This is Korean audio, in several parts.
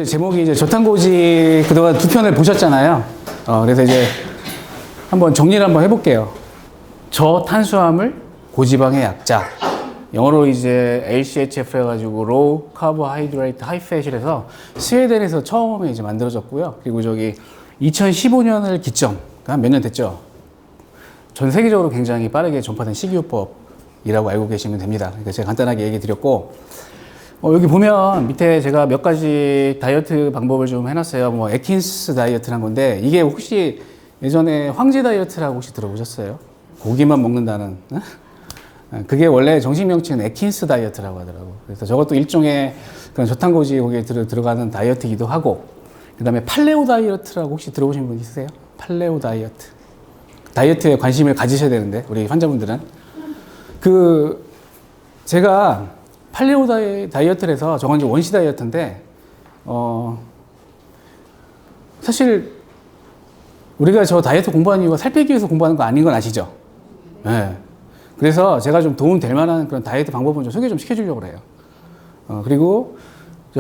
이제 제목이 이제 저탄고지 그동안 두 편을 보셨잖아요. 그래서 이제 한번 정리를 한번 해볼게요. 저탄수화물 고지방의 약자. 영어로 이제 LCHF 해가지고 Low Carbohydrate High Fat이라서 스웨덴에서 처음에 이제 만들어졌고요. 그리고 저기 2015년을 기점, 한 몇 년 됐죠. 전 세계적으로 굉장히 빠르게 전파된 식이요법이라고 알고 계시면 됩니다. 그러니까 제가 간단하게 얘기 드렸고, 여기 보면 밑에 제가 몇 가지 다이어트 방법을 좀 해놨어요. 뭐 애킨스 다이어트란 건데, 이게 혹시 예전에 황제 다이어트라고 혹시 들어보셨어요? 고기만 먹는다는. 그게 원래 정식 명칭은 애킨스 다이어트라고 하더라고. 그래서 저것도 일종의 그런 저탄고지 거기에 들어가는 다이어트이기도 하고, 그 다음에 팔레오 다이어트라고 혹시 들어보신 분 있으세요? 팔레오 다이어트. 다이어트에 관심을 가지셔야 되는데, 우리 환자분들은. 제가 팔레오 다이어트를 해서 저건 이제 원시 다이어트인데, 사실 우리가 저 다이어트 공부하는 이유가 살 빼기 위해서 공부하는 거 아닌 건 아시죠? 네. 그래서 제가 좀 도움 될 만한 그런 다이어트 방법을 좀 소개 좀 시켜주려고 해요. 그리고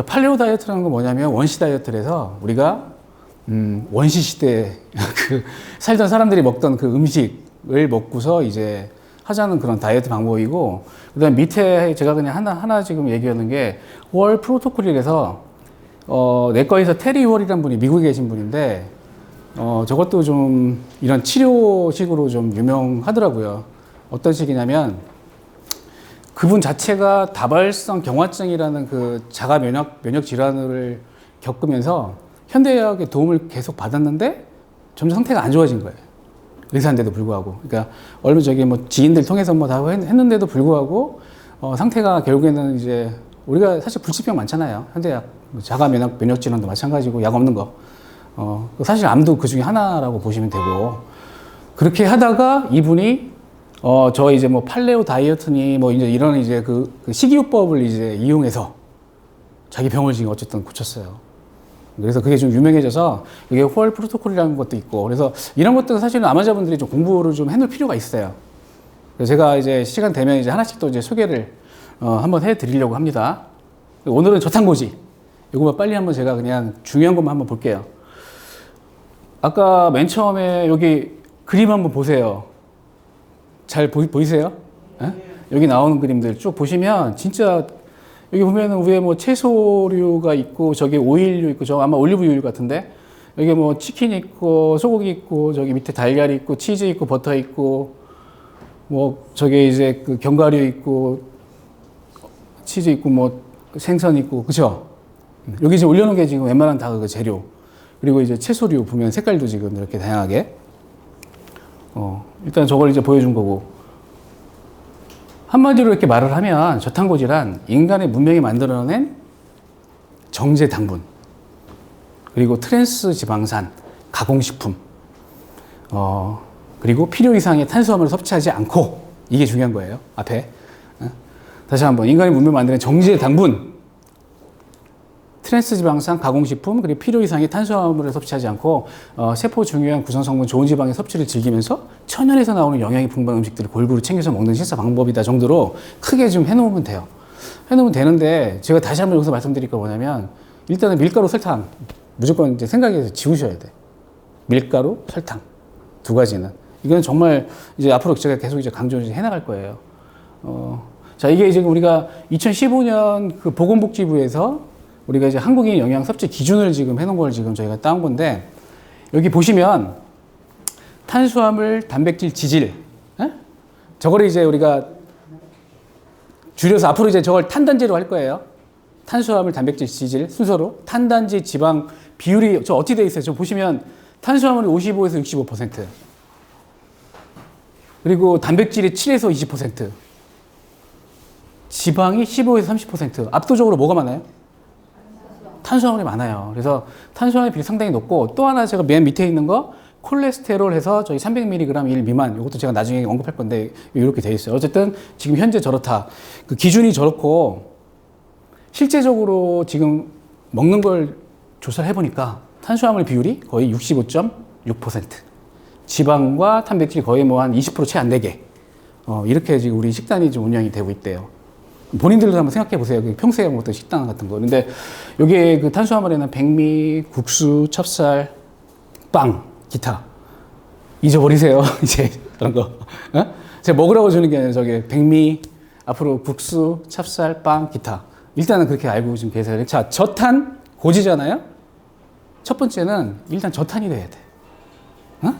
팔레오 다이어트라는 건 뭐냐면 원시 다이어트를 해서 우리가 원시 시대에 살던 사람들이 먹던 그 음식을 먹고서 이제 하자는 그런 다이어트 방법이고, 그 다음에 밑에 제가 그냥 하나 지금 얘기하는 게 월 프로토콜이라서 내과에서 테리 월이라는 분이 미국에 계신 분인데, 저것도 좀 이런 치료식으로 좀 유명하더라고요. 어떤 식이냐면 그분 자체가 다발성 경화증이라는 그 자가 면역 질환을 겪으면서 현대의학의 도움을 계속 받았는데 점점 상태가 안 좋아진 거예요. 의사인데도 불구하고. 그러니까 얼마 저기 뭐 지인들 통해서 뭐 다 했는데도 불구하고 상태가 결국에는 이제 우리가 사실 불치병 많잖아요. 현대의학 자가 면역 질환도 마찬가지고 약 없는 거. 사실 암도 그 중에 하나라고 보시면 되고, 그렇게 하다가 이분이 저 이제 뭐 팔레오 다이어트니 뭐 이제 이런 이제 그 식이요법을 이제 이용해서 자기 병을 지금 어쨌든 고쳤어요. 그래서 그게 좀 유명해져서 이게 호월 프로토콜이라는 것도 있고, 그래서 이런 것들은 사실은 암환자분들이 좀 공부를 좀 해놓을 필요가 있어요. 그래서 제가 이제 시간 되면 이제 하나씩 또 이제 소개를 한번 해드리려고 합니다. 오늘은 저탄고지. 이거만 빨리 한번 제가 그냥 중요한 것만 한번 볼게요. 아까 맨 처음에 여기 그림 한번 보세요. 잘 보이세요? 네? 여기 나오는 그림들 쭉 보시면 진짜 여기 보면은 위에 뭐 채소류가 있고 저기 오일류 있고 저 아마 올리브유 같은데, 여기 뭐 치킨 있고 소고기 있고 저기 밑에 달걀 있고 치즈 있고 버터 있고 뭐 저기 이제 그 견과류 있고 치즈 있고 뭐 생선 있고, 그쵸? 여기 지금 올려놓은 게 지금 웬만한 다 그 재료. 그리고 이제 채소류 보면 색깔도 지금 이렇게 다양하게. 일단 저걸 이제 보여준 거고. 한마디로 이렇게 말을 하면 저탄고지란 인간의 문명이 만들어낸 정제 당분, 그리고 트랜스 지방산, 가공식품, 그리고 필요 이상의 탄수화물을 섭취하지 않고, 이게 중요한 거예요. 앞에. 다시 한번, 인간의 문명을 만드는 정제 당분, 트랜스 지방산, 가공식품, 그리고 필요 이상의 탄수화물을 섭취하지 않고 세포 중요한 구성성분 좋은 지방의 섭취를 즐기면서 천연에서 나오는 영양이 풍부한 음식들을 골고루 챙겨서 먹는 식사 방법이다 정도로 크게 좀 해놓으면 돼요. 해놓으면 되는데, 제가 다시 한번 여기서 말씀드릴 거 뭐냐면, 일단은 밀가루, 설탕 무조건 이제 생각해서 지우셔야 돼. 밀가루, 설탕 두 가지는. 이건 정말 이제 앞으로 제가 계속 이제 강조를 해나갈 거예요. 자, 이게 지금 우리가 2015년 그 보건복지부에서 우리가 이제 한국인 영양 섭취 기준을 지금 해놓은 걸 지금 저희가 따온 건데, 여기 보시면 탄수화물, 단백질, 지질, 저걸 이제 우리가 줄여서 앞으로 이제 저걸 탄단지로 할 거예요. 탄수화물, 단백질, 지질 순서로 탄단지, 지방 비율이 저 어떻게 돼 있어요? 저 보시면 탄수화물이 55에서 65%, 그리고 단백질이 7에서 20%, 지방이 15에서 30%. 압도적으로 뭐가 많아요? 탄수화물이 많아요. 그래서 탄수화물 비율이 상당히 높고, 또 하나 제가 맨 밑에 있는 거 콜레스테롤 해서 저희 300mg 1 미만, 이것도 제가 나중에 언급할 건데 이렇게 돼 있어요. 어쨌든 지금 현재 저렇다. 그 기준이 저렇고, 실제적으로 지금 먹는 걸 조사를 해보니까 탄수화물 비율이 거의 65.6%, 지방과 단백질이 거의 뭐 한 20% 채 안 되게 이렇게 지금 우리 식단이 좀 운영이 되고 있대요. 본인들도 한번 생각해 보세요. 평소에 먹던 식당 같은 거. 근데 여기에 그 탄수화물에는 백미, 국수, 찹쌀, 빵, 기타. 잊어버리세요. 이제 그런 거. 어? 제가 먹으라고 주는 게 아니라 저기 백미, 앞으로 국수, 찹쌀, 빵, 기타. 일단은 그렇게 알고 지금 계세요. 자, 저탄, 고지잖아요? 첫 번째는 일단 저탄이 돼야 돼. 어?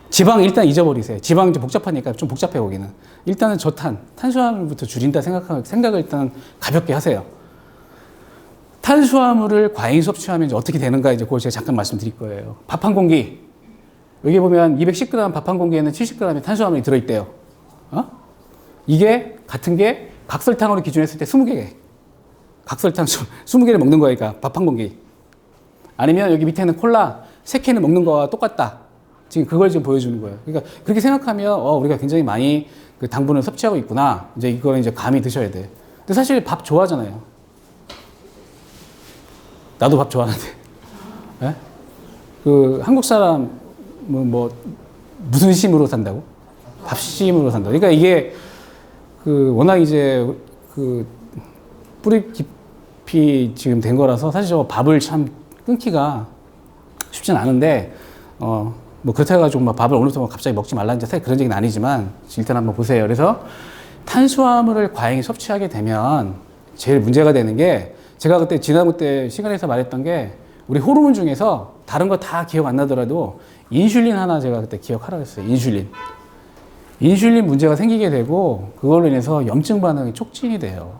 지방 일단 잊어버리세요. 지방 좀 복잡하니까 좀 복잡해 거기는. 일단은 저탄, 탄수화물부터 줄인다 생각을 일단 가볍게 하세요. 탄수화물을 과잉 섭취하면 이제 어떻게 되는가 이제 그걸 제가 잠깐 말씀드릴 거예요. 밥 한 공기. 여기 보면 210g 밥 한 공기에는 70g의 탄수화물이 들어있대요. 어? 이게 같은 게 각설탕으로 기준했을 때 20개. 각설탕 20개를 먹는 거니까 밥 한 공기. 아니면 여기 밑에는 콜라 3캔을 먹는 거와 똑같다. 지금 그걸 지금 보여주는 거예요. 그러니까 그렇게 생각하면 우리가 굉장히 많이 그 당분을 섭취하고 있구나. 이제 이거는 이제 감이 드셔야 돼. 근데 사실 밥 좋아하잖아요. 나도 밥 좋아하는데. 네? 그 한국 사람 무슨 심으로 산다고? 밥심으로 산다. 그러니까 이게 그 워낙 이제 그 뿌리 깊이 지금 된 거라서 사실 저 밥을 참 끊기가 쉽진 않은데 뭐 그렇다 해가지고 막 밥을 오늘부터 갑자기 먹지 말라는 그런 얘기는 아니지만 일단 한번 보세요. 그래서 탄수화물을 과잉 섭취하게 되면 제일 문제가 되는 게 제가 그때 지난번 때 시간에서 말했던 게 우리 호르몬 중에서 다른 거 다 기억 안 나더라도 인슐린 하나 제가 그때 기억하라고 했어요. 인슐린 문제가 생기게 되고 그걸로 인해서 염증 반응이 촉진이 돼요.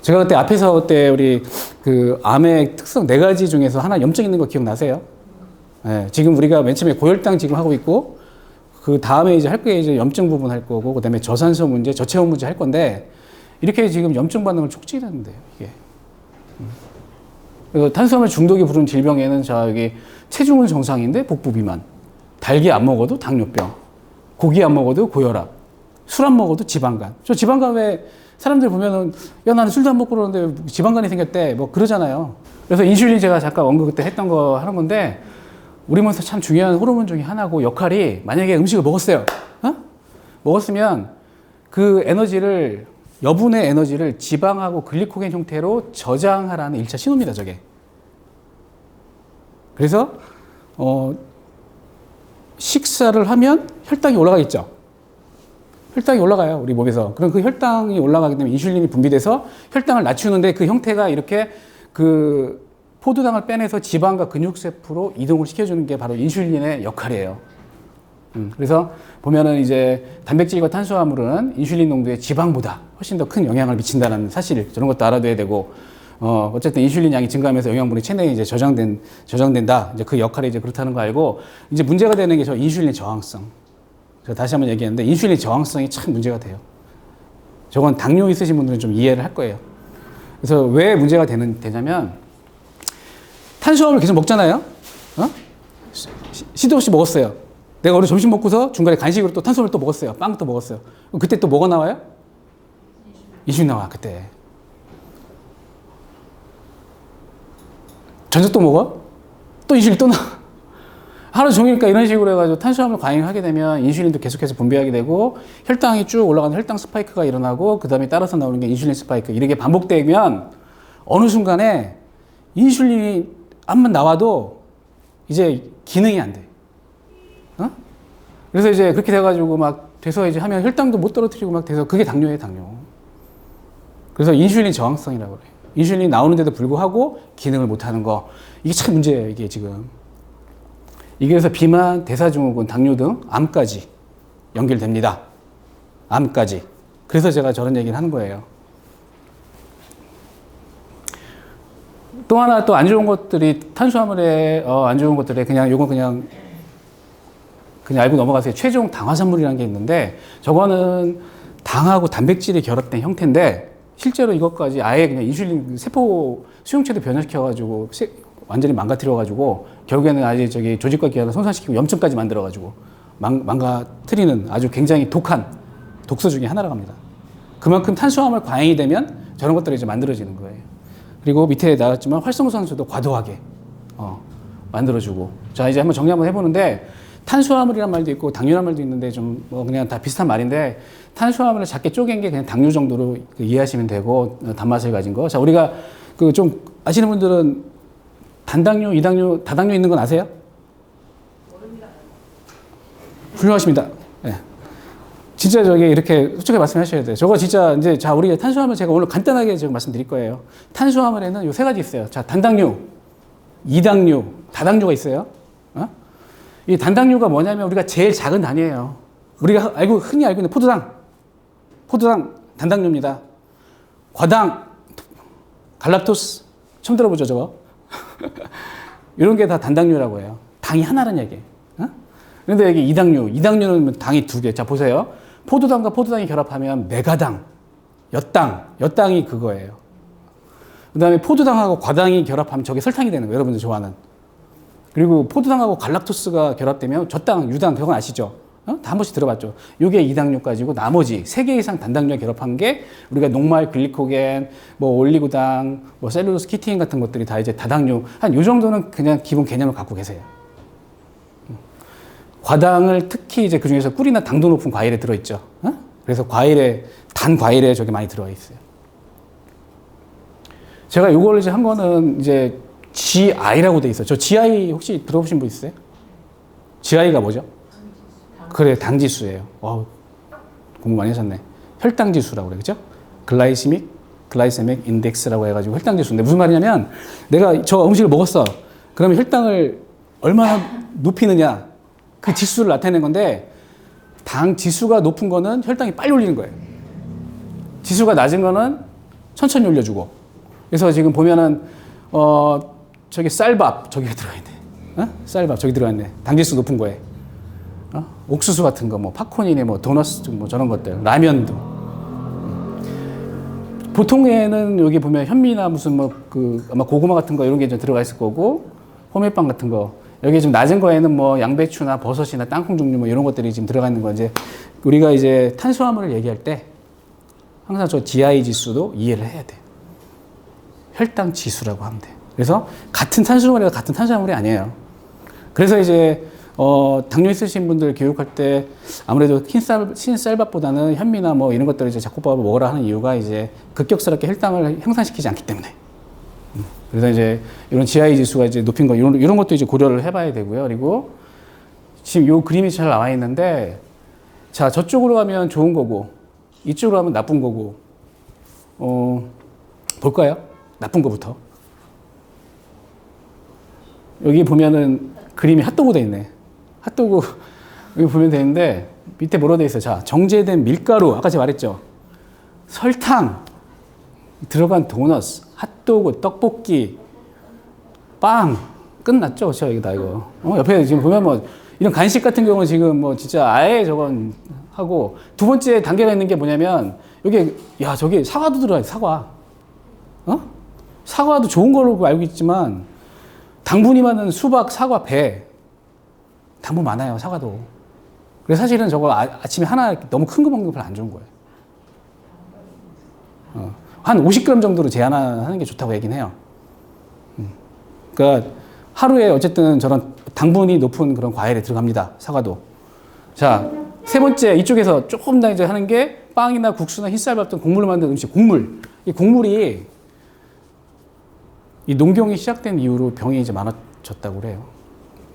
제가 그때 앞에서 그때 우리 그 암의 특성 4가지 중에서 하나 염증 있는 거 기억나세요? 네, 지금 우리가 맨 처음에 고혈당 지금 하고 있고 그 다음에 이제 할 게 이제 염증 부분 할 거고 그다음에 저산소 문제, 저체온 문제 할 건데 이렇게 지금 염증 반응을 촉진하는데요, 이게. 그래서 탄수화물 중독이 부른 질병에는 자 여기 체중은 정상인데 복부 비만, 달걀 안 먹어도 당뇨병, 고기 안 먹어도 고혈압, 술 안 먹어도 지방간. 저 지방간 왜 사람들 보면은 야 나는 술도 안 먹고 그러는데 지방간이 생겼대 뭐 그러잖아요. 그래서 인슐린 제가 잠깐 언급 그때 했던 거 하는 건데 우리 몸에서 참 중요한 호르몬 중에 하나고 역할이 만약에 음식을 먹었어요. 먹었으면 그 에너지를 여분의 에너지를 지방하고 글리코겐 형태로 저장하라는 1차 신호입니다, 저게. 그래서 식사를 하면 혈당이 올라가겠죠. 혈당이 올라가요, 우리 몸에서. 그럼 그 혈당이 올라가게 되면 인슐린이 분비돼서 혈당을 낮추는데 그 형태가 이렇게 그 포도당을 빼내서 지방과 근육세포로 이동을 시켜주는 게 바로 인슐린의 역할이에요. 그래서 보면은 이제 단백질과 탄수화물은 인슐린 농도의 지방보다 훨씬 더 큰 영향을 미친다는 사실, 저런 것도 알아둬야 되고, 어쨌든 인슐린 양이 증가하면서 영양분이 체내에 이제 저장된다. 이제 그 역할이 이제 그렇다는 거 알고, 이제 문제가 되는 게 저 인슐린 저항성. 제가 다시 한번 얘기했는데, 인슐린 저항성이 참 문제가 돼요. 저건 당뇨 있으신 분들은 좀 이해를 할 거예요. 그래서 왜 문제가 되냐면, 탄수화물 계속 먹잖아요? 시도 없이 먹었어요. 내가 오늘 점심 먹고서 중간에 간식으로 또 탄수화물 또 먹었어요. 빵 또 먹었어요. 그때 또 뭐가 나와요? 인슐린 나와, 그때. 저녁 또 먹어? 또 인슐린 또 나와. 하루 종일까 이런 식으로 해가지고 탄수화물 과잉하게 되면 인슐린도 계속해서 분비하게 되고 혈당이 쭉 올라가는 혈당 스파이크가 일어나고 그 다음에 따라서 나오는 게 인슐린 스파이크. 이렇게 반복되면 어느 순간에 인슐린이 한번 나와도 이제 기능이 안 돼. 그래서 이제 그렇게 돼가지고 막 돼서 이제 하면 혈당도 못 떨어뜨리고 막 돼서 그게 당뇨예요, 당뇨. 그래서 인슐린 저항성이라고 그래요. 인슐린 나오는데도 불구하고 기능을 못 하는 거. 이게 참 문제예요, 이게 지금. 이게 그래서 비만, 대사증후군, 당뇨 등 암까지 연결됩니다. 암까지. 그래서 제가 저런 얘기를 하는 거예요. 또 하나 또 안 좋은 것들이 탄수화물에 안 좋은 것들에 그냥 요건 그냥 알고 넘어가세요. 최종 당화산물이라는 게 있는데 저거는 당하고 단백질이 결합된 형태인데 실제로 이것까지 아예 그냥 인슐린 세포 수용체도 변화시켜가지고 완전히 망가뜨려가지고 결국에는 아예 저기 조직과 기관을 손상시키고 염증까지 만들어가지고 망가뜨리는 아주 굉장히 독한 독소 중에 하나라고 합니다. 그만큼 탄수화물 과잉이 되면 저런 것들이 이제 만들어지는 거예요. 그리고 밑에 나왔지만 활성산소도 과도하게 만들어주고. 자, 이제 한번 정리 한번 해보는데 탄수화물이란 말도 있고 당류란 말도 있는데 좀 뭐 그냥 다 비슷한 말인데 탄수화물을 작게 쪼갠 게 그냥 당류 정도로 이해하시면 되고 단맛을 가진 거. 자, 우리가 그 좀 아시는 분들은 단당류, 이당류, 다당류 있는 건 아세요? 훌륭하십니다. 네. 진짜 저기 이렇게 솔직하게 말씀하셔야 돼요. 저거 진짜 이제 자, 우리 탄수화물 제가 오늘 간단하게 지금 말씀드릴 거예요. 탄수화물에는 요 세 가지 있어요. 자, 단당류, 이당류, 다당류가 있어요. 어? 이 단당류가 뭐냐면 우리가 제일 작은 단위예요. 우리가 흔히 알고 있는 포도당 단당류입니다. 과당, 갈락토스 처음 들어보죠, 저거? 이런 게 다 단당류라고 해요. 당이 하나란 얘기예요. 어? 그런데 여기 이당류는 당이 두 개. 자, 보세요. 포도당과 포도당이 결합하면 메가당, 엿당이 그거예요. 그 다음에 포도당하고 과당이 결합하면 저게 설탕이 되는 거예요. 여러분들 좋아하는. 그리고 포도당하고 갈락토스가 결합되면 젖당, 유당, 그건 아시죠? 다 한 번씩 들어봤죠. 이게 이당류까지고 나머지 3개 이상 단당류가 결합한 게 우리가 녹말, 글리코겐, 뭐 올리고당, 뭐 셀룰로스, 키티인 같은 것들이 다 이제 다당류. 한 요 정도는 그냥 기본 개념을 갖고 계세요. 과당을 특히 이제 그 중에서 꿀이나 당도 높은 과일에 들어있죠. 그래서 단 과일에 저게 많이 들어가 있어요. 제가 요걸 이제 한 거는 이제 GI라고 돼 있어요. 저 GI 혹시 들어보신 분 있어요? GI가 뭐죠? 그래, 당지수예요. 공부 많이 하셨네. 혈당지수라고 그래, 그죠? 글라이세믹 인덱스라고 해가지고 혈당지수인데 무슨 말이냐면 내가 저 음식을 먹었어. 그러면 혈당을 얼마나 높이느냐 그 지수를 나타내는 건데 당 지수가 높은 거는 혈당이 빨리 올리는 거예요. 지수가 낮은 거는 천천히 올려주고. 그래서 지금 보면은 저기 쌀밥 저기가 들어가 있네. 쌀밥 저기 들어가 있네. 당 지수 높은 거에. 옥수수 같은 거, 뭐 팝콘이네, 뭐 도너스, 뭐 저런 것들, 라면도. 보통에는 여기 보면 현미나 무슨 뭐 아마 고구마 같은 거 이런 게 좀 들어가 있을 거고, 호밀빵 같은 거. 여기 좀 낮은 거에는 뭐 양배추나 버섯이나 땅콩 종류 뭐 이런 것들이 지금 들어가 있는 거. 이제 우리가 이제 탄수화물을 얘기할 때 항상 저 GI 지수도 이해를 해야 돼. 혈당 지수라고 하면 돼. 그래서 같은 탄수화물이 같은 탄수화물이 아니에요. 그래서 이제 당뇨 있으신 분들 교육할 때 아무래도 흰쌀밥보다는 현미나 뭐 이런 것들을 이제 잡곡밥을 먹으라 하는 이유가 이제 급격스럽게 혈당을 향상시키지 않기 때문에. 그래서 이제 이런 GI 지수가 이제 높인 거 이런 것도 이제 고려를 해봐야 되고요. 그리고 지금 요 그림이 잘 나와 있는데 자, 저쪽으로 가면 좋은 거고 이쪽으로 가면 나쁜 거고 볼까요? 나쁜 거부터. 여기 보면은 그림이 핫도그 돼 있네. 핫도그 여기 보면 되는데 밑에 뭐로 돼 있어요? 자, 정제된 밀가루 아까 제가 말했죠. 설탕 들어간 도넛, 핫도그, 떡볶이, 빵 끝났죠, 그렇죠? 이거 다 이거. 옆에 지금 보면 뭐 이런 간식 같은 경우는 지금 뭐 진짜 아예 저건 하고 두 번째 단계가 있는 게 뭐냐면 여기 저기 사과도 들어가요. 사과. 사과도 좋은 걸로 알고 있지만 당분이 많은 수박, 사과, 배 당분 많아요, 사과도. 그래서 사실은 저거 아침에 하나 너무 큰 거 먹는 거 별로 안 좋은 거예요. 한 50g 정도로 제한하는 게 좋다고 얘기는 해요. 그러니까 하루에 어쨌든 저런 당분이 높은 그런 과일에 들어갑니다, 사과도. 자, 세 번째 이쪽에서 조금 더 이제 하는 게 빵이나 국수나 흰쌀밥 등 곡물로 만든 음식, 곡물. 이 곡물이 이 농경이 시작된 이후로 병이 이제 많아졌다고 그래요.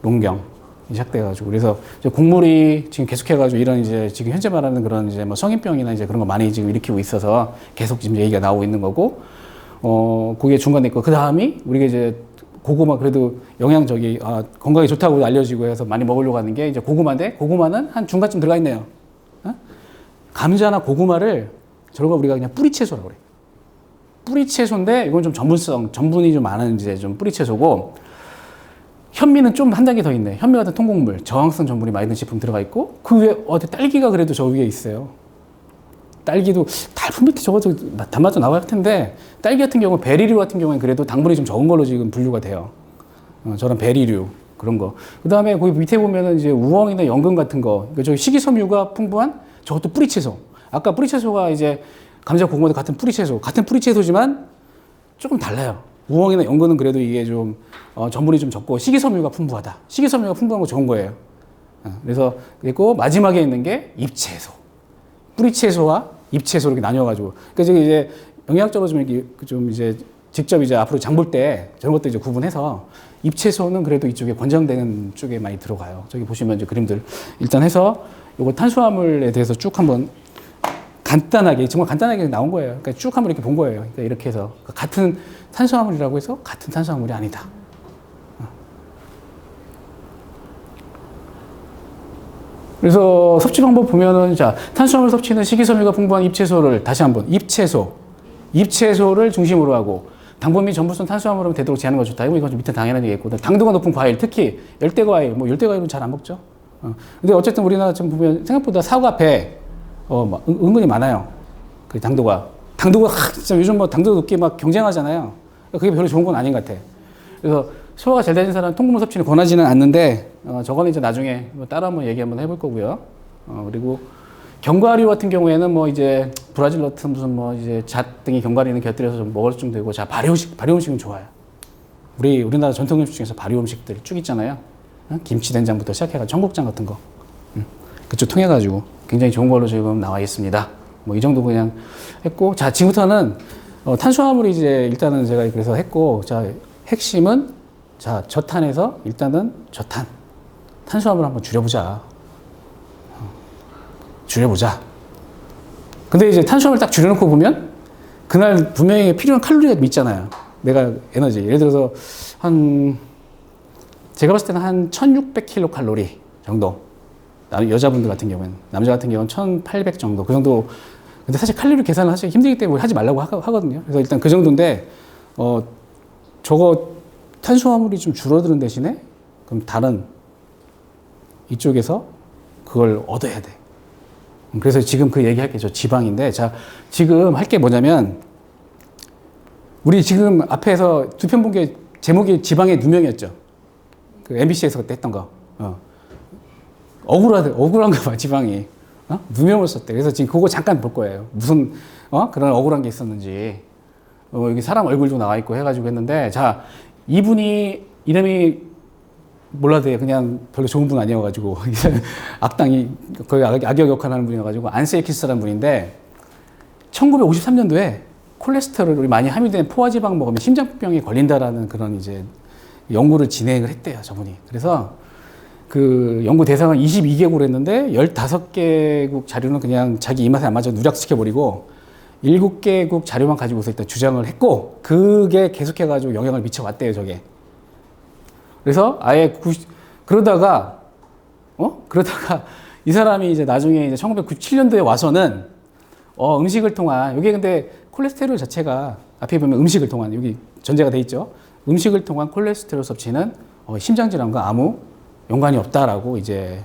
농경. 시작돼가지고. 그래서 이제 곡물이 지금 계속해가지고 이런 이제 지금 현재 말하는 그런 이제 뭐 성인병이나 이제 그런 거 많이 지금 일으키고 있어서 계속 지금 얘기가 나오고 있는 거고, 그게 중간에 있고, 그 다음이 우리가 이제 고구마 그래도 건강에 좋다고 알려지고 해서 많이 먹으려고 하는 게 이제 고구마인데, 고구마는 한 중간쯤 들어가 있네요. 감자나 고구마를 저거 우리가 그냥 뿌리채소라고 그래요. 뿌리채소인데 이건 좀 전분이 좀 많은 이제 좀 뿌리채소고, 현미는 좀 한 단계 더 있네. 현미 같은 통곡물, 저항성 전분이 많이 든 제품 들어가 있고, 그 위에 딸기가 그래도 저 위에 있어요. 딸기도 달분 밑에 저것도 단맛도 나와야 할 텐데, 딸기 같은 경우 베리류 같은 경우는 그래도 당분이 좀 적은 걸로 지금 분류가 돼요. 저런 베리류 그런 거. 그 다음에 거기 밑에 보면은 이제 우엉이나 연근 같은 거, 그러니까 저 식이섬유가 풍부한 저것도 뿌리채소. 아까 뿌리채소가 이제 감자 고구마도 같은 뿌리채소지만 조금 달라요. 우엉이나 연근은 그래도 이게 좀 전분이 좀 적고 식이섬유가 풍부하다. 식이섬유가 풍부한 거 좋은 거예요. 그래서 그리고 마지막에 있는 게 잎채소. 뿌리채소와 잎채소 이렇게 나뉘어가지고. 그래서 이제 영양적으로 좀 이제 직접 이제 앞으로 장 볼 때 저런 것도 이제 구분해서 잎채소는 그래도 이쪽에 권장되는 쪽에 많이 들어가요. 저기 보시면 이제 그림들 일단 해서 요거 탄수화물에 대해서 쭉 한번 간단하게, 정말 간단하게 나온 거예요. 그러니까 쭉 한번 이렇게 본 거예요. 그러니까 이렇게 해서 같은 탄수화물이라고 해서 같은 탄수화물이 아니다. 그래서 섭취 방법 보면은, 자, 탄수화물 섭취는 식이섬유가 풍부한 잎채소를, 다시 한번, 잎채소를 중심으로 하고, 당분 및 전부성 탄수화물은 되도록 제한하는 것이 좋다. 이건 좀 밑에 당연한 얘기겠고, 당도가 높은 과일, 특히 열대과일, 뭐 열대과일은 잘 안 먹죠. 근데 어쨌든 우리나라 좀 보면 생각보다 사과, 배, 은근히 많아요. 그 당도가 진짜 요즘 뭐 당도 높게 막 경쟁하잖아요. 그게 별로 좋은 건 아닌 것 같아. 그래서 소화가 잘 되는 사람은 통곡물 섭취를 권하지는 않는데, 저거는 이제 나중에 따로 한번 얘기 한번 해볼 거고요. 그리고 견과류 같은 경우에는 뭐 이제 브라질 너트 무슨 뭐 이제 잣 등이 견과류는 곁들여서 좀 먹을 정도 되고, 자, 발효 음식은 좋아요. 우리나라 전통 음식 중에서 발효 음식들 쭉 있잖아요. 김치 된장부터 시작해가지고 청국장 같은 거. 그쪽 통해가지고 굉장히 좋은 걸로 지금 나와 있습니다. 뭐 이 정도 그냥 했고, 자, 지금부터는 탄수화물이 이제 일단은 제가 그래서 했고, 자, 핵심은 자, 저탄에서 일단은 저탄. 탄수화물 한번 줄여보자. 근데 이제 탄수화물 딱 줄여놓고 보면 그날 분명히 필요한 칼로리가 있잖아요. 내가 에너지. 예를 들어서 제가 봤을 때는 한 1600kcal 정도. 여자분들 같은 경우에는. 남자 같은 경우는 1800 정도. 그 정도. 근데 사실 칼로리 계산을 하기 힘들기 때문에 하지 말라고 하거든요. 그래서 일단 그 정도인데, 저거 탄수화물이 좀 줄어드는 대신에 그럼 다른 이쪽에서 그걸 얻어야 돼. 그래서 지금 그 얘기할 게 저 지방인데, 자, 지금 할 게 뭐냐면, 우리 지금 앞에서 두 편 본 게 제목이 지방의 누명이었죠. 그 MBC에서 그때 했던 거. 억울한가 봐, 지방이. 누명을 썼대. 그래서 지금 그거 잠깐 볼 거예요. 무슨, 그런 억울한 게 있었는지. 여기 사람 얼굴도 나와 있고 해가지고 했는데, 자, 이분이 이름이 몰라도 돼. 그냥 별로 좋은 분 아니어가지고 악당이 거의 악역 역할하는 분이어가지고 안셀키스라는 분인데, 1953년도에 콜레스테롤 우리 많이 함유된 포화지방 먹으면 심장병에 걸린다라는 그런 이제 연구를 진행을 했대요, 저분이. 그래서 그 연구 대상은 22개국으로 했는데 15개국 자료는 그냥 자기 입맛에 안 맞아 누락시켜버리고 7개국 자료만 가지고서 일단 주장을 했고, 그게 계속해가지고 영향을 미쳐왔대요, 저게. 그래서 아예 그러다가 이 사람이 이제 나중에 이제 1997년도에 와서는 음식을 통한, 여기 근데 콜레스테롤 자체가 앞에 보면 음식을 통한, 여기 전제가 돼 있죠. 음식을 통한 콜레스테롤 섭취는 심장 질환과 아무 연관이 없다라고 이제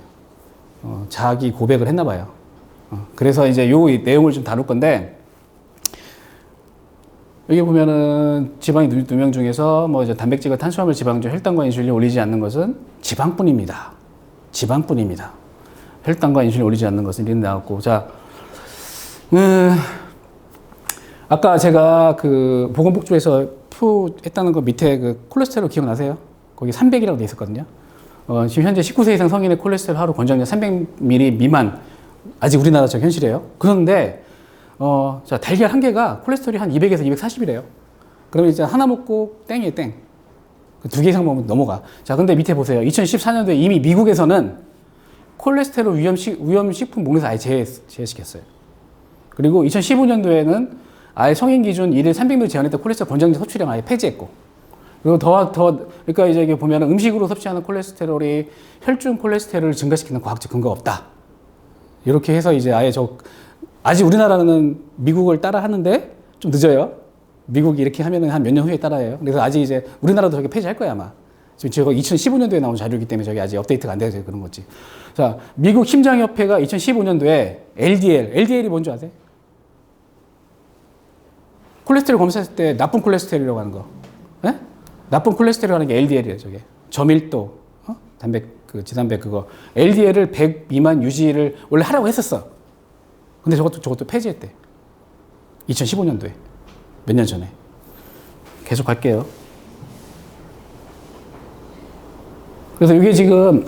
자기 고백을 했나 봐요. 그래서 이제 요 내용을 좀 다룰 건데, 여기 보면은 지방의 누명 중에서 뭐 이제 단백질과 탄수화물, 지방 중 혈당과 인슐린을 올리지 않는 것은 지방뿐입니다. 혈당과 인슐린 올리지 않는 것은 이렇게 나왔고, 자, 아까 제가 그 보건복지부에서 했다는 거 밑에 그 콜레스테롤 기억나세요? 거기 300이라고 돼 있었거든요. 지금 현재 19세 이상 성인의 콜레스테롤 하루 권장량 300ml 미만, 아직 우리나라 저 현실이에요. 그런데 자, 달걀 한 개가 콜레스테롤이 한 200에서 240이래요. 그러면 이제 하나 먹고 땡이에요, 땡. 두 개 이상 먹으면 넘어가. 자, 근데 밑에 보세요. 2014년도에 이미 미국에서는 콜레스테롤 위험식품 목록에서 아예 제외시켰어요. 그리고 2015년도에는 아예 성인 기준 일일 300ml 제한했던 콜레스테롤 권장량 섭취량 아예 폐지했고, 그리고 그러니까 이제 이게 보면 음식으로 섭취하는 콜레스테롤이 혈중 콜레스테롤을 증가시키는 과학적 근거가 없다. 이렇게 해서 이제 아예 아직 우리나라는 미국을 따라 하는데 좀 늦어요. 미국이 이렇게 하면은 한 몇 년 후에 따라해요. 그래서 아직 이제 우리나라도 저게 폐지할 거야, 아마. 지금 저거 2015년도에 나온 자료이기 때문에 저게 아직 업데이트가 안 돼서 그런 거지. 자, 미국 심장협회가 2015년도에 LDL이 뭔지 아세요? 콜레스테롤 검사했을 때 나쁜 콜레스테롤이라고 하는 거. 네? 나쁜 콜레스테롤 하는 게 LDL이에요, 저게. 저밀도, 지단백 그거. LDL을 100 미만 유지를 원래 하라고 했었어. 근데 저것도 폐지했대. 2015년도에. 몇 년 전에. 계속 갈게요. 그래서 이게 지금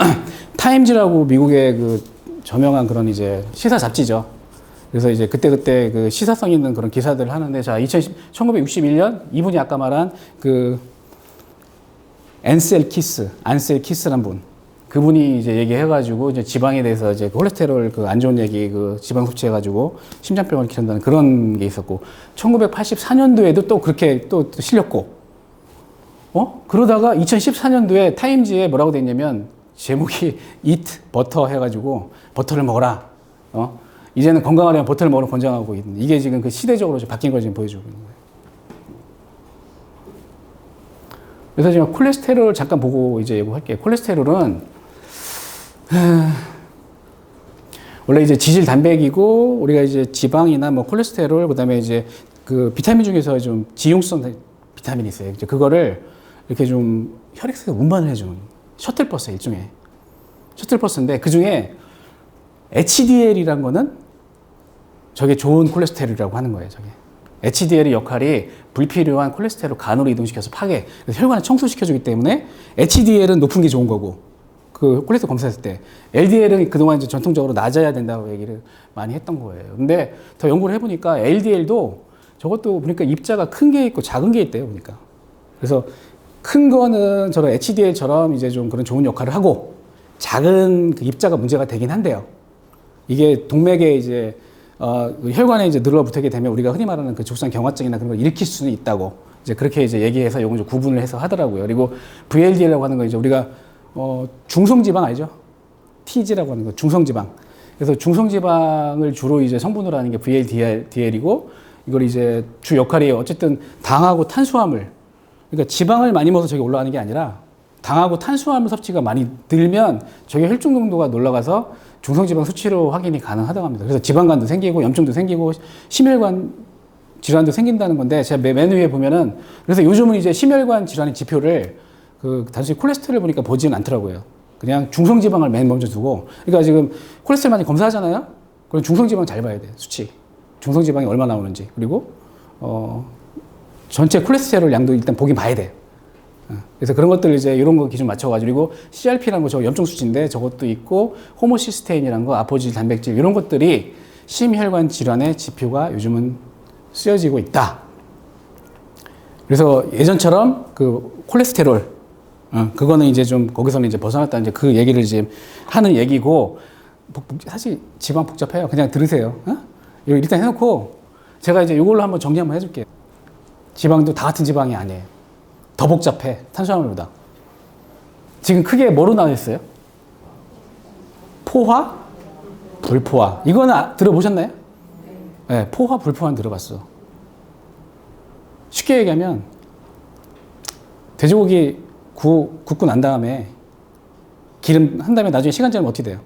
타임즈라고 미국의 그 저명한 그런 이제 시사 잡지죠. 그래서 이제 그때그때 그 시사성 있는 그런 기사들을 하는데, 자, 1961년 이분이 아까 말한 그 안셀 키스란 분. 그분이 이제 얘기해가지고 이제 지방에 대해서 이제 콜레스테롤 그 안 좋은 얘기 그 지방 섭취해가지고 심장병을 일으킨다는 그런 게 있었고, 1984년도에도 또 그렇게 또 실렸고, 그러다가 2014년도에 타임즈에 뭐라고 돼 있냐면 제목이 Eat Butter 해가지고 버터를 먹어라. 이제는 건강하려면 버터를 먹으러 권장하고 있는, 이게 지금 그 시대적으로 바뀐 걸 지금 보여주고 있는 거예요. 그래서 지금 콜레스테롤 잠깐 보고 이제 얘기할게요. 콜레스테롤은 원래 이제 지질 단백이고, 우리가 이제 지방이나 뭐 콜레스테롤, 그다음에 이제 그 비타민 중에서 좀 지용성 비타민이 있어요. 이제 그거를 이렇게 좀 혈액속에 운반을 해주는 셔틀버스, 일종의 셔틀버스인데, 그 중에 HDL이란 거는 저게 좋은 콜레스테롤이라고 하는 거예요. 저게 HDL의 역할이 불필요한 콜레스테롤 간으로 이동시켜서 파괴, 그래서 혈관을 청소시켜주기 때문에 HDL은 높은 게 좋은 거고, 그 콜레스테롤 검사했을 때 LDL은 그동안 이제 전통적으로 낮아야 된다고 얘기를 많이 했던 거예요. 근데 더 연구를 해보니까 LDL도 저것도 보니까 입자가 큰 게 있고 작은 게 있대요, 보니까. 그래서 큰 거는 저런 HDL처럼 이제 좀 그런 좋은 역할을 하고, 작은 그 입자가 문제가 되긴 한데요. 이게 동맥에 이제 혈관에 이제 늘어붙게 되면 우리가 흔히 말하는 그 죽산 경화증이나 그런 걸 일으킬 수는 있다고, 이제 그렇게 이제 얘기해서 요건 좀 구분을 해서 하더라고요. 그리고 VLDL이라고 하는 거 이제 우리가 중성지방 알죠? TG라고 하는 거, 중성지방. 그래서 중성지방을 주로 이제 성분으로 하는 게 VLDL이고, 이걸 이제 주 역할이 어쨌든 당하고 탄수화물, 그러니까 지방을 많이 먹어서 저게 올라가는 게 아니라 당하고 탄수화물 섭취가 많이 늘면 저게 혈중 농도가 올라가서 중성지방 수치로 확인이 가능하다고 합니다. 그래서 지방간도 생기고 염증도 생기고 심혈관 질환도 생긴다는 건데, 제가 맨 위에 보면은, 그래서 요즘은 이제 심혈관 질환의 지표를 그 단순히 콜레스테롤 보니까 보지는 않더라고요. 그냥 중성지방을 맨 먼저 두고, 그러니까 지금 콜레스테롤 많이 검사하잖아요. 그럼 중성지방 잘 봐야 돼, 수치. 중성지방이 얼마 나오는지, 그리고 전체 콜레스테롤 양도 일단 보긴 봐야 돼. 그래서 그런 것들 이제 이런 거 기준 맞춰가지고, 그리고 CRP라는 거 저거 염증 수치인데 저것도 있고, 호모시스테인이라는 거, 아포질 단백질, 이런 것들이 심혈관 질환의 지표가 요즘은 쓰여지고 있다. 그래서 예전처럼 그 콜레스테롤, 그거는 이제 좀 거기서는 이제 벗어났다, 이제 그 얘기를 이제 하는 얘기고, 사실 지방 복잡해요. 그냥 들으세요. 이거 일단 해놓고 제가 이제 이걸로 한번 정리 한번 해줄게요. 지방도 다 같은 지방이 아니에요. 더 복잡해, 탄수화물보다. 지금 크게 뭐로 나뉘었어요? 포화, 불포화. 이거는 들어보셨나요? 네, 포화, 불포화는 들어봤어. 쉽게 얘기하면 돼지고기 굽고 난 다음에 기름 한 다음에 나중에 시간 지나면 어떻게 돼요?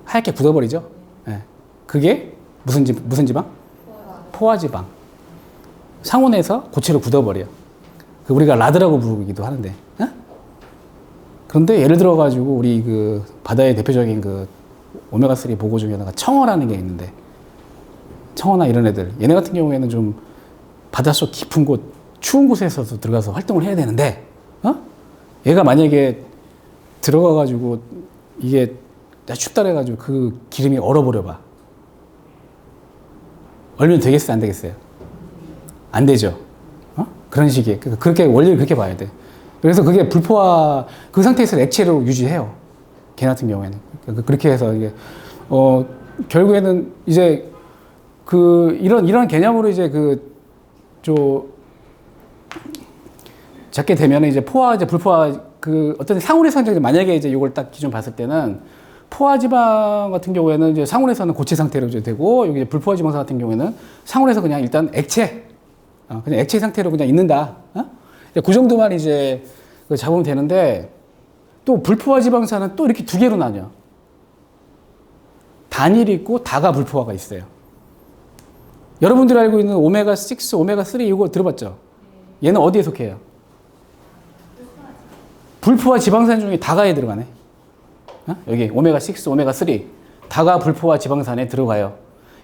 하얗게 굳어버리죠? 네. 그게 무슨 지방? 포화지방. 상온에서 고체로 굳어버려. 우리가 라드라고 부르기도 하는데. 그런데 예를 들어가지고 우리 그 바다의 대표적인 그 오메가3 보고 중에 하나가 청어라는 게 있는데, 청어나 이런 애들, 얘네 같은 경우에는 좀 바닷속 깊은 곳, 추운 곳에서도 들어가서 활동을 해야 되는데, 얘가 만약에 들어가가지고 이게 춥다 그래가지고 그 기름이 얼어버려 봐. 얼면 되겠어요, 안 되겠어요? 안 되죠. 그런 식의, 그렇게 원리를 그렇게 봐야 돼. 그래서 그게 불포화, 그 상태에서 액체로 유지해요. 걔 같은 경우에는. 그렇게 해서 이게 결국에는 이제 이런 개념으로 이제 잡게 되면 이제 포화, 이제 불포화, 어떤 상온의 상태에서 만약에 이제 이걸 딱 기준 봤을 때는, 포화 지방 같은 경우에는 이제 상온에서는 고체 상태로 이제 되고, 여기 불포화 지방산 같은 경우에는 상온에서 그냥 일단 그냥 액체 상태로 그냥 있는다. 그 정도만 이제 잡으면 되는데, 또 불포화 지방산은 또 이렇게 두 개로 나뉘어. 단일이 있고 다가 불포화가 있어요. 여러분들이 알고 있는 오메가6, 오메가3 이거 들어봤죠? 얘는 어디에 속해요? 불포화 지방산 중에 다가에 들어가네. 여기 오메가6, 오메가3 다가 불포화 지방산에 들어가요.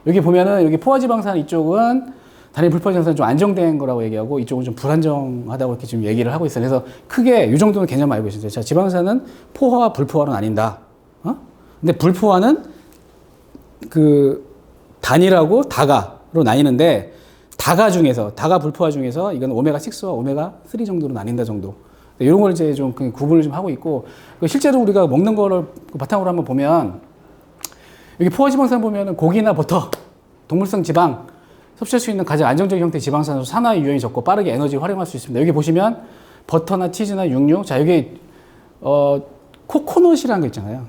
여기 보면은 여기 포화 지방산 이쪽은 단일 불포화 지방산은 좀 안정된 거라고 얘기하고 이쪽은 좀 불안정하다고 이렇게 지금 얘기를 하고 있어요. 그래서 크게 이 정도는 개념 알고 계시죠. 자, 지방산은 포화와 불포화로 나뉜다. 근데 불포화는 그 단일하고 다가로 나뉘는데 다가 불포화 중에서 이건 오메가6와 오메가3 정도로 나뉜다 정도. 이런 걸 이제 좀 구분을 좀 하고 있고 실제로 우리가 먹는 거를 바탕으로 한번 보면 여기 포화 지방산 보면은 고기나 버터, 동물성 지방 섭취할 수 있는 가장 안정적인 형태의 지방산으로 산화의 유형이 적고 빠르게 에너지를 활용할 수 있습니다. 여기 보시면 버터나 치즈나 육류, 자 여기 코코넛이라는 거 있잖아요.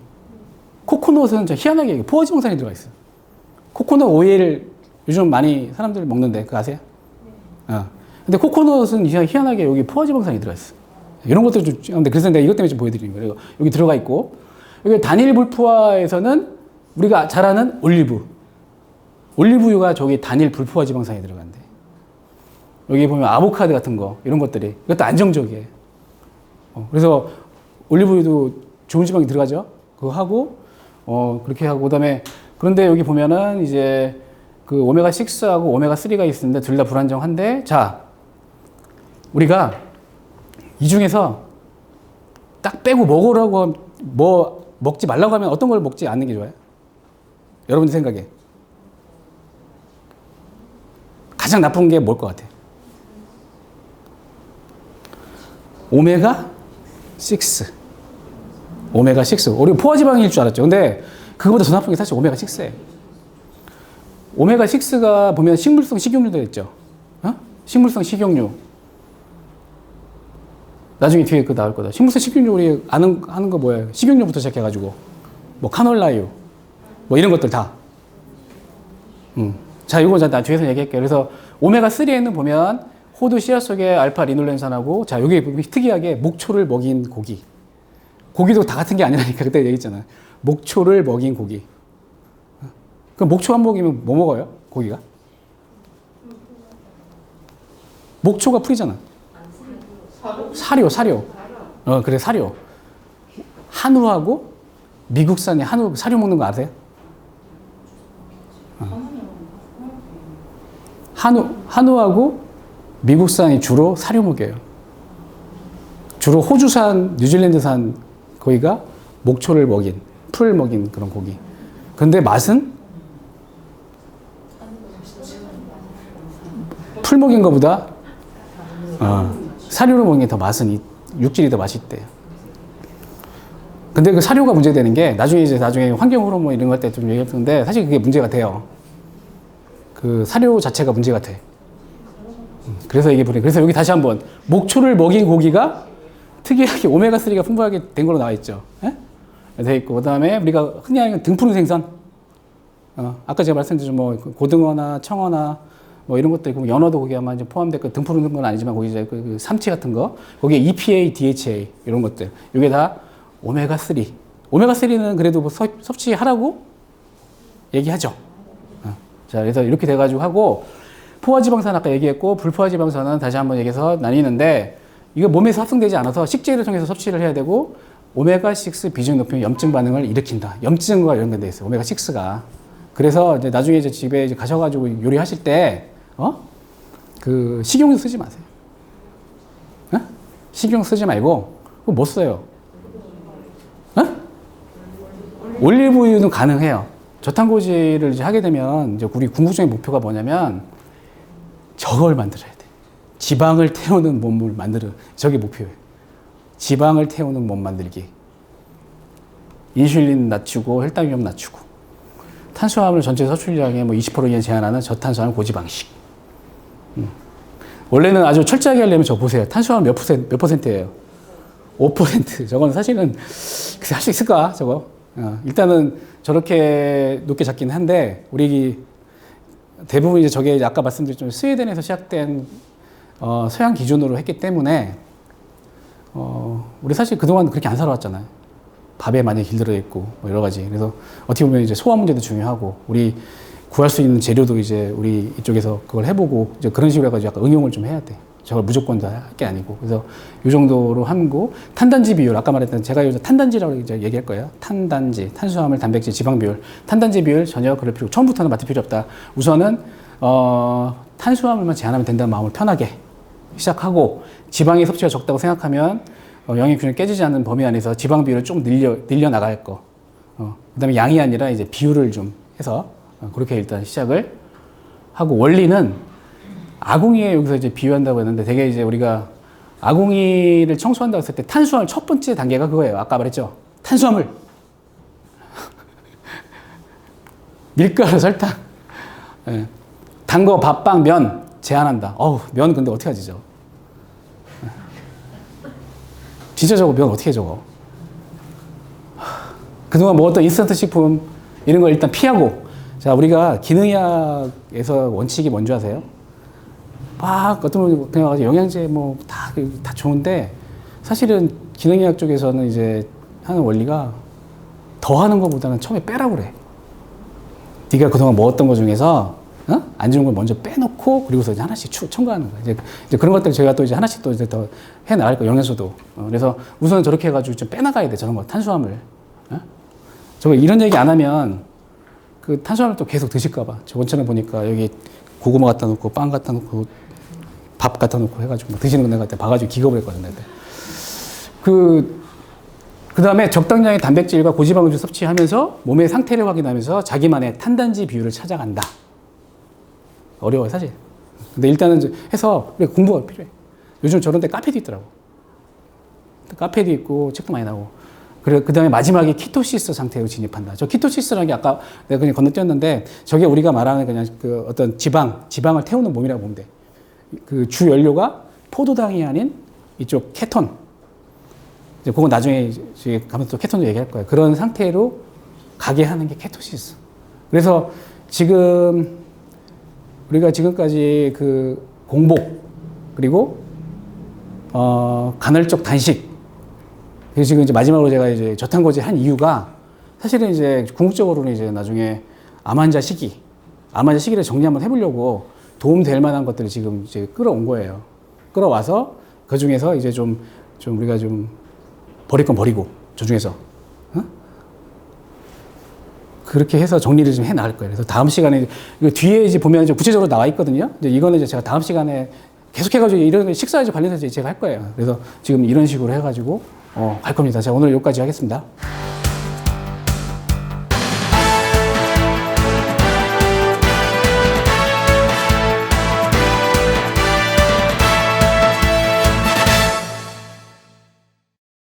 코코넛은 희한하게 포화 지방산이 들어가 있어요. 코코넛 오일 요즘 많이 사람들이 먹는데 그거 아세요? 근데 코코넛은 희한하게 여기 포화 지방산이 들어가 있어요. 이런 것도 좀 그래서 내가 이것 때문에 좀 보여드리는 거예요. 여기 들어가 있고 여기 단일 불포화에서는 우리가 잘 아는 올리브유가 저기 단일 불포화 지방산이 들어간대. 여기 보면 아보카도 같은 거 이런 것들이 이것도 안정적이에요. 그래서 올리브유도 좋은 지방이 들어가죠. 그거 하고 그렇게 하고 그다음에 그런데 여기 보면은 이제 그 오메가6하고 오메가3가 있는데 둘 다 불안정한데 자 우리가 이 중에서 딱 빼고 먹으라고 뭐 먹지 말라고 하면 어떤 걸 먹지 않는 게 좋아요? 여러분들 생각에 가장 나쁜 게 뭘 것 같아요? 오메가6. 우리가 포화지방일 줄 알았죠. 근데 그거보다 더 나쁜 게 사실 오메가6예요. 오메가6가 보면 식물성 식용유도 있죠. 식물성 식용유. 나중에 뒤에 그거 나올 거다. 식물성 식용유 우리 하는 거 뭐예요? 식용유부터 시작해가지고 뭐 카놀라유 뭐 이런 것들 다. 자, 이거 나 뒤에서 얘기할게요. 그래서 오메가3에는 보면 호두 씨앗 속에 알파 리놀렌산하고 자, 여기 특이하게 목초를 먹인 고기. 고기도 다 같은 게 아니라니까 그때 얘기했잖아요. 목초를 먹인 고기. 그럼 목초 안 먹이면 뭐 먹어요? 고기가? 목초가 풀이잖아. 사료. 그래, 사료. 한우하고 미국산이 사료 먹는 거 아세요? 한우하고 미국산이 주로 사료 먹여요. 주로 호주산, 뉴질랜드산 거기가 목초를 먹인, 풀을 먹인 그런 고기. 근데 맛은 풀 먹인 것보다 사료로 먹는 게 더 맛은 육질이 더 맛있대요. 근데 그 사료가 문제되는 게 나중에 환경 호르몬 이런 것 때 좀 얘기할 텐데 사실 그게 문제가 돼요. 그 사료 자체가 문제가 돼. 그래서 여기 다시 한번 목초를 먹인 고기가 특이하게 오메가3가 풍부하게 된 걸로 나와 있죠. 돼 있고 그다음에 우리가 흔히 하는 등푸른 생선. 아까 제가 말씀드린 뭐 고등어나 청어나 뭐 이런 것도 있고 연어도 거기에 아마 이제 포함됐고 등푸른 건 아니지만 거기 이제 그 삼치 같은 거 거기에 EPA, DHA 이런 것들 이게 다 오메가3. 오메가3는 그래도 뭐 섭취하라고 얘기하죠. 자, 그래서 이렇게 돼가지고 하고 포화지방산 아까 얘기했고 불포화지방산은 다시 한번 얘기해서 나뉘는데 이거 몸에서 합성되지 않아서 식재를 통해서 섭취를 해야 되고 오메가6 비중이 높으면 염증 반응을 일으킨다. 염증과 이런 게 돼 있어요. 오메가6가. 그래서 이제 나중에 이제 집에 이제 가셔가지고 요리하실 때 그 식용유 쓰지 마세요. 식용 쓰지 말고 그거 뭐 써요? 올리브유는 가능해요. 저탄고지를 이제 하게 되면 이제 우리 궁극적인 목표가 뭐냐면 저걸 만들어야 돼. 지방을 태우는 몸을 저게 목표예요. 지방을 태우는 몸 만들기. 인슐린 낮추고 혈당위험 낮추고 탄수화물 전체 섭취량의 뭐 20% 이하 제한하는 저탄수화물 고지방식. 원래는 아주 철저하게 하려면 저 보세요. 탄수화물 몇 퍼센트예요? 5%. 저건 사실은 할 수 있을까? 저거. 일단은 저렇게 높게 잡긴 한데 우리 대부분 이제 저게 이제 아까 말씀드린 좀 스웨덴에서 시작된 서양 기준으로 했기 때문에 우리 사실 그동안 그렇게 안 살아왔잖아요. 밥에 많이 길들여 있고 뭐 여러 가지. 그래서 어떻게 보면 이제 소화 문제도 중요하고 우리 구할 수 있는 재료도 이제 우리 이쪽에서 그걸 해보고 이제 그런 식으로 해가지고 약간 응용을 좀 해야 돼. 저걸 무조건 다 할 게 아니고. 그래서 이 정도로 하고 탄단지 비율 아까 말했던 제가 요즘 탄단지라고 이제 얘기할 거예요. 탄단지, 탄수화물, 단백질, 지방 비율. 탄단지 비율 전혀 그럴 필요 처음부터는 맡을 필요 없다. 우선은 탄수화물만 제한하면 된다는 마음을 편하게 시작하고, 지방의 섭취가 적다고 생각하면 영양균이 깨지지 않는 범위 안에서 지방 비율을 좀 늘려 나갈 거. 그다음에 양이 아니라 이제 비율을 좀 해서 그렇게 일단 시작을 하고, 원리는 아궁이에 여기서 이제 비유한다고 했는데, 되게 이제 우리가 아궁이를 청소한다고 했을 때 탄수화물 첫 번째 단계가 그거예요. 아까 말했죠. 탄수화물. 밀가루, 설탕. 예. 단 거, 밥, 빵, 면 제한한다. 면 근데 어떻게 하지, 저거? 진짜 저거 면 어떻게 해, 저거? 그동안 먹었던 인스턴트 식품 이런 걸 일단 피하고. 자, 우리가 기능의학에서 원칙이 뭔지 아세요? 막 어떤 분 그냥 영양제 뭐 다 좋은데, 사실은 기능의학 쪽에서는 이제 하는 원리가 더하는 것보다는 처음에 빼라고 그래. 네가 그동안 먹었던 것 중에서 안 좋은 걸 먼저 빼놓고, 그리고서 이제 하나씩 첨가하는 거야. 이제 그런 것들 저희가 또 이제 하나씩 또 이제 더 해 나갈 거예요. 영양소도. 그래서 우선 저렇게 해가지고 좀 빼나가야 돼. 저런 거 탄수화물. 저거 이런 얘기 안 하면 그 탄수화물 또 계속 드실까봐. 저 원처럼 보니까 여기 고구마 갖다 놓고 빵 갖다 놓고 밥 갖다 놓고 해가지고 드시는 거 내가 그때 봐가지고 기겁을 했거든. 그 다음에 적당량의 단백질과 고지방을 섭취하면서 몸의 상태를 확인하면서 자기만의 탄단지 비율을 찾아간다. 어려워요, 사실. 근데 일단은 해서 공부가 필요해. 요즘 저런 데 카페도 있더라고. 카페도 있고 책도 많이 나오고. 그래, 그 다음에 마지막에 키토시스 상태로 진입한다. 저 키토시스라는 게 아까 내가 그냥 건너뛰었는데, 저게 우리가 말하는 그냥 그 어떤 지방을 태우는 몸이라고 보면 돼. 그 주 연료가 포도당이 아닌 이쪽 케톤. 이제 그건 나중에 가면 또 케톤도 얘기할 거예요. 그런 상태로 가게 하는 게 케토시스. 그래서 지금 우리가 지금까지 그 공복, 그리고 간헐적 단식, 그래서 지금 이제 마지막으로 제가 이제 저탄고지 한 이유가, 사실은 이제 궁극적으로는 이제 나중에 암 환자 시기를 정리 한번 해보려고 도움될 만한 것들을 지금 이제 끌어온 거예요. 끌어와서 그 중에서 이제 좀 우리가 좀 버릴 건 버리고, 저 중에서 그렇게 해서 정리를 좀 해 나갈 거예요. 그래서 다음 시간에 이거 뒤에 이제 보면 이제 구체적으로 나와 있거든요. 이제 이거는 이제 제가 다음 시간에 계속해가지고 이런 식사에 관련해서 제가 할 거예요. 그래서 지금 이런 식으로 해가지고 갈 겁니다. 제가 오늘 여기까지 하겠습니다.